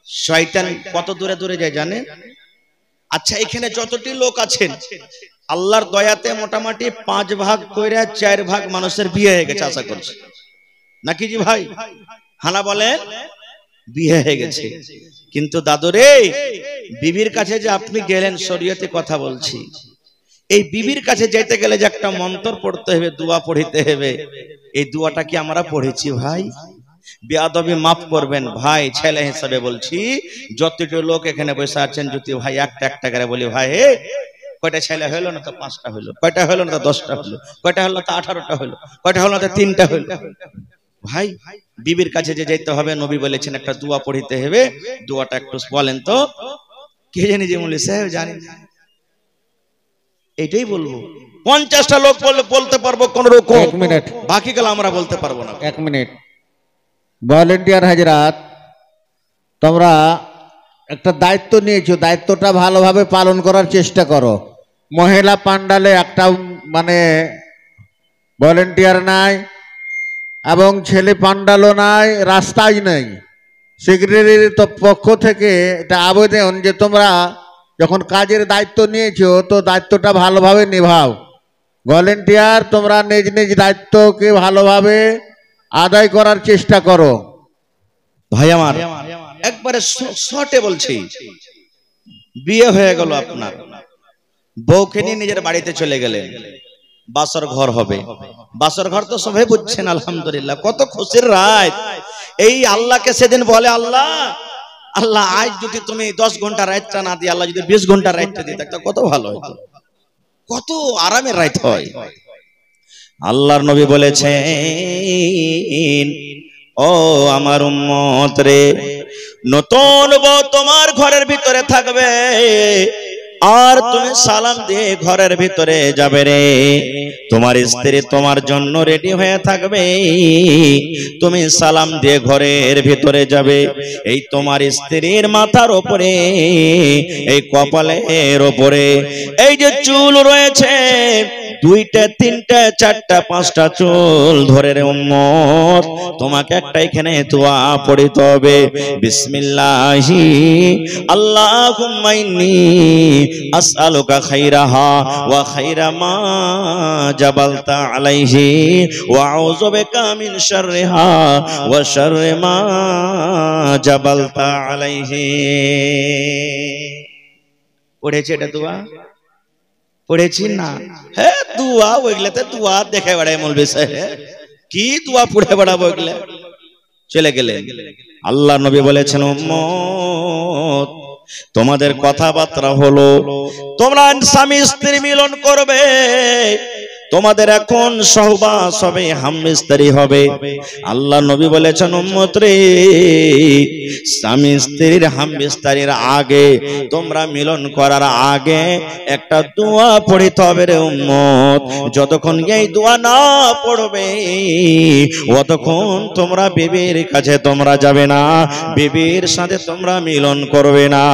শয়তান কত দূরে দূরে যায় জানেন? আচ্ছা এখানে যতটি লোক আছেন আল্লাহর দয়াতে মোটামুটি 5 ভাগ কইরা 4 ভাগ মানুষের বিয়ে হয়ে গেছে আশা করছি, নাকি জি ভাই? হানা বলেন বিয়ে হয়ে গেছে। কিন্তু দাদুরে বিবির কাছে যে আপনি গেলেন, শরীয়তে কথা বলছি, এই বিবির কাছে যেতে গেলে যে একটা মন্ত্র পড়তে হবে, দোয়া পড়িতে হবে, এই দোয়াটা কি আমরা পড়েছি ভাই? বেয়াদবি মাফ করবেন ভাই, ছেলে হিসাবে বলছি, যতটুকু লোক এখানে বসে আছেন যদি ভাই একটা একটা করে বলি, ভাই হে কয়টা ছেলে হলো না তো 5টা হলো, কয়টা হলো না তো 10টা হলো, কয়টা হলো তো 18টা হলো, কয়টা হলো না তো 3টা হলো। ভাই বিবির কাছে যে যেতে হবে, নবী বলেছেন একটা দোয়া পড়িতে হবে, দোয়াটা একটু বলেন তো। কে জানি যে মৌলভী সাহেব জানি না, এটাই বলবো। 50টা লোক বলতে পারবো কোন রকম, 1 মিনিট, বাকি গেল আমরা বলতে পারবো না। 1 মিনিট। ভলেন্টিয়ার হাজরাত, তোমরা একটা দায়িত্ব নিয়েছো, দায়িত্বটা ভালোভাবে পালন করার চেষ্টা করো। মহিলা পান্ডালে একটা মানে ভলেন্টিয়ার নাই এবং ছেলে পান্ডালও নাই, রাস্তাই নেই। সেক্রেটারির পক্ষ থেকে এটা আবেদন যে তোমরা যখন কাজের দায়িত্ব নিয়েছো তো দায়িত্বটা ভালোভাবে নিভাও। ভলেন্টিয়ার তোমরা নিজ নিজ দায়িত্বকে ভালোভাবে আদায় করার চেষ্টা করো। ভাই আমার একবারে শর্টে বলছি, বিয়ে হয়ে গেল আপনার, বউকে নিয়ে নিজের বাড়িতে চলে গেলেন, বাসর ঘর হবে। বাসর ঘর তো সবাই বুঝছেন আলহামদুলিল্লাহ, কত খুশির রাত। এই আল্লাহকে সেদিন বলে, আল্লাহ আল্লাহ আজ যদি তুমি 10 ঘন্টা রাতটা না দিয়ে আল্লাহ যদি 20 ঘন্টা রাতটা দিতে তো কত ভালো হতো, কত আরামের রাত হয়। আল্লাহর নবী বলেছেন, ও আমার উম্মত রে, নতুন বউ তোমার ঘরের ভিতরে থাকবে আর তুমি সালাম দিয়ে ঘরের ভিতরে যাবে রে, তোমার স্ত্রী তোমার জন্য রেডি হয়ে থাকবে, তুমি সালাম দিয়ে ঘরের ভিতরে যাবে। এই তোমার স্ত্রীর মাথার উপরে, এই কপালের উপরে এই যে চুল রয়েছে, 2টা 3টা 4টা 5টা চুল ধরে রে উম্মত, তোমাকে একটা এখানে দোয়া পড়িতে হবে। বিসমিল্লাহি আল্লাহুম্মা ইন্নী আসআলুকা খাইরাহা ওয়া খাইরা মা জাবালতা আলাইহি ওয়া আউযু বিকা মিন শাররিহা ওয়া শাররি মা জাবালতা আলাইহি। পড়েছে এটা দোয়া? পড়েছি না? হ্যাঁ দোয়া, ওইগুলাতে দোয়া দেখে বেড়ায় মৌলভী সাহেব, কি দোয়া পড়ে বেড়াবো ওইগুলা। চলে গেলেন। আল্লাহ নবী বলেছেন, উম্মত তোমাদের কথাবার্তা হলো তোমরা স্বামী স্ত্রী মিলন করবে, তোমাদের এখন সহবাস হবে, হামস্তারি হবে। আল্লাহ নবী বলেছেন, উম্মত রে, স্বামী স্ত্রীর হামস্তারির আগে, তোমরা মিলন করার আগে একটা দোয়া পড়িতে হবে রে উম্মত। যতক্ষণ এই দোয়া না পড়বে ততক্ষণ তোমরা বিবির কাছে তোমরা যাবে না, বিবির সাথে তোমরা মিলন করবে না।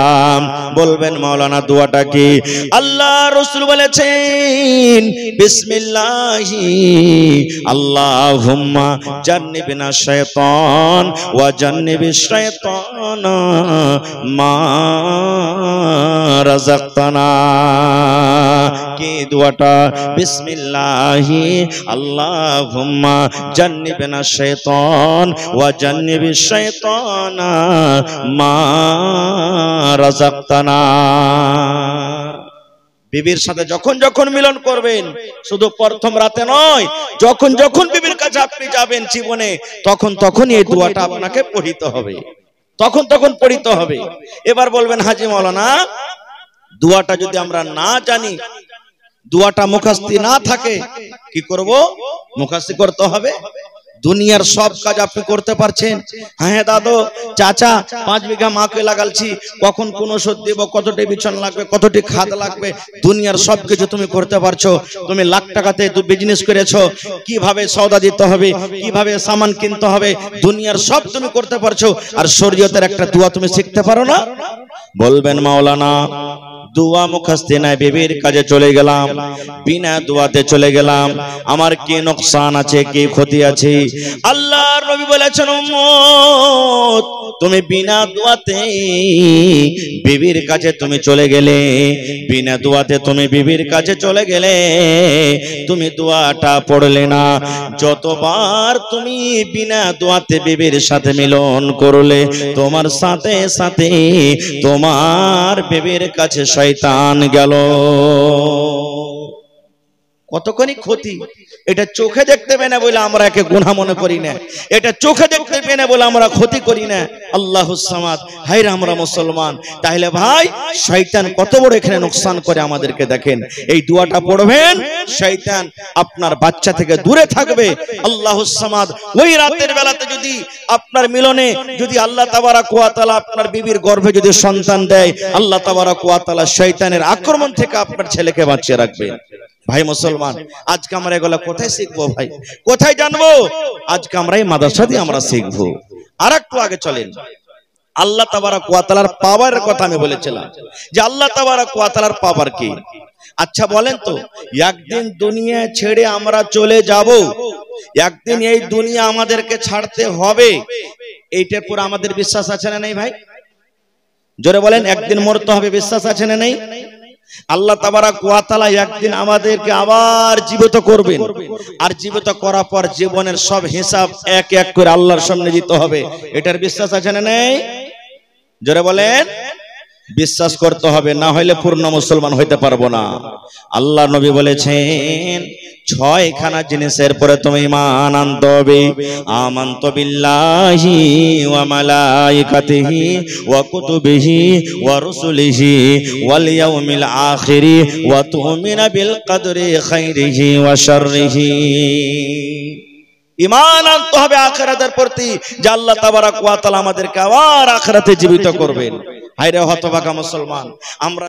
বলবেন মাওলানা দোয়াটা কি? আল্লাহ রাসূল বলেছেন, বিসমিল্লাহি আল্লাহুম্মা জান্নিবনা শাইতান ওয়া জান্নিবিশ শাইতানা মা রাযাকতানা। কি দোয়াটা? বিসমিল্লাহি আল্লাহুম্মা জান্নিবনা শাইতান ওয়া জান্নিবিশ শাইতানা মা রাযাকতানা। বিবির সাথে যখন যখন মিলন করবেন, শুধু প্রথম রাতে নয়, যখন যখন বিবির কাছে আপনি যাবেন জীবনে, তখন তখনই এই দোয়াটা আপনাকে পড়িতে হবে, তখন তখন পড়িতে হবে। এবার বলবেন, হাজী মাওলানা দোয়াটা যদি আমরা না জানি, দোয়াটা মুখস্থি না থাকে, কি করব? মুখস্থি করতে হবে। দুনিয়ার সব কাজ আপনি করতে পারছেন। হ্যাঁ দাদু চাচা 5 বিঘা মাকে লাগালছি, কখন কোন ওষুধ দিব, কতটি বিছন লাগবে, কতটি খাদ লাগবে, দুনিয়ার সব কিছু তুমি করতে পারছো। তুমি লাখ টাকাতে বিজনেস করেছো, কিভাবে সওদা দিতে হবে, কিভাবে সামান কিনতে হবে, দুনিয়ার সব তুমি করতে পারছো, আর শরীয়তের একটা দোয়া তুমি শিখতে পারো না? বলবেন মাওলানা দোয়া মুখস্থি নাই, বিবির কাজে চলে গেলাম, বিনা দোয়াতে চলে গেলাম, আমার কি নোকসান আছে, কি ক্ষতি আছে? আল্লাহর নবী বলেছেন, উম্মত তুমি বিনা দোয়াতে বিবির কাছে তুমি চলে গেলে, বিনা দোয়াতে তুমি বিবির কাছে চলে গেলে, তুমি দোয়াটা পড়লে না। যতবার তুমি বিনা দোয়াতে বিবির সাথে মিলন করলে, তোমার সাথে সাথে তোমার বিবির কাছে শয়তান গেল। কতখানি ক্ষতি! এটা চোখে দেখতে পেয়ে না বলে আমরা একে গুনাহ মনে করি না, এটা চোখে দেখতে পেয়ে না বলে আমরা ক্ষতি করি না। আল্লাহুস সামাদ, হায়রে আমরা মুসলমান। তাহলে ভাই শয়তান কত বড় এখানে নোকসান করে আমাদেরকে দেখেন। এই দোয়াটা পড়বেন, শয়তান আপনার বাচ্চা থেকে দূরে থাকবে। আল্লাহুস সামাদ, ওই রাতের বেলাতে যদি আপনার মিলনে যদি আল্লাহ তাবারাক ওয়া তাআলা আপনার বিবির গর্ভে যদি সন্তান দেয়, আল্লাহ তাবারাক ওয়া তাআলা শয়তানের আক্রমণ থেকে আপনার ছেলেকে বাঁচিয়ে রাখবেন। ভাই মুসলমান, আজকে আমরা এগুলা কোথায় শিখবো ভাই, কোথায় জানবো? আজকে আমরা এই মাদ্রাসা দিয়ে আমরা শিখবো। আর একটু আগে চলেন, আল্লাহ তাবারাক ওয়া তাআলার পাওয়ারের কথা আমি বলেছিলাম যে আল্লাহ তাবারাক ওয়া তাআলার পাওয়ার কি। আচ্ছা বলেন তো, একদিন দুনিয়া ছেড়ে আমরা চলে যাব, একদিন এই দুনিয়া আমাদেরকে ছাড়তে হবে, এইটার পুরো আমাদের বিশ্বাস আছে না নেই ভাই? জোরে বলেন, একদিন মরতে হবে, বিশ্বাস আছে না নেই? আল্লাহ তাবারাক ওয়া তাআলা একদিন আমাদেরকে আবার জীবিত করবেন, আর জীবিত করার পর জীবনের সব হিসাব এক এক করে আল্লাহর সামনে দিতে হবে। এটার বিশ্বাস আছে না নেই? জোরে বলেন, বিশ্বাস করতে হবে, না হলে পূর্ণ মুসলমান হইতে পারবো না। আল্লাহ নবী বলেছেন 6খানা জিনিসের পরে তুমি ঈমান আনতে হবে। আমানতু বিল্লাহি ওয়া মালাইকাতিহি ওয়া কুতুবিহি ওয়া রুসুলিহি ওয়াল ইয়াউমিল আখিরি ওয়া তুমিনা বিল কদরি খাইরিহি ওয়া শাররিহি। ঈমান আনতে হবে আখিরাতের প্রতি, যে আল্লাহ তাবারাক ওয়া তাআলা আমাদেরকে আবার আখিরাতে জীবিত করবেন। হায়রে হতভাগা মুসলমান আমরা।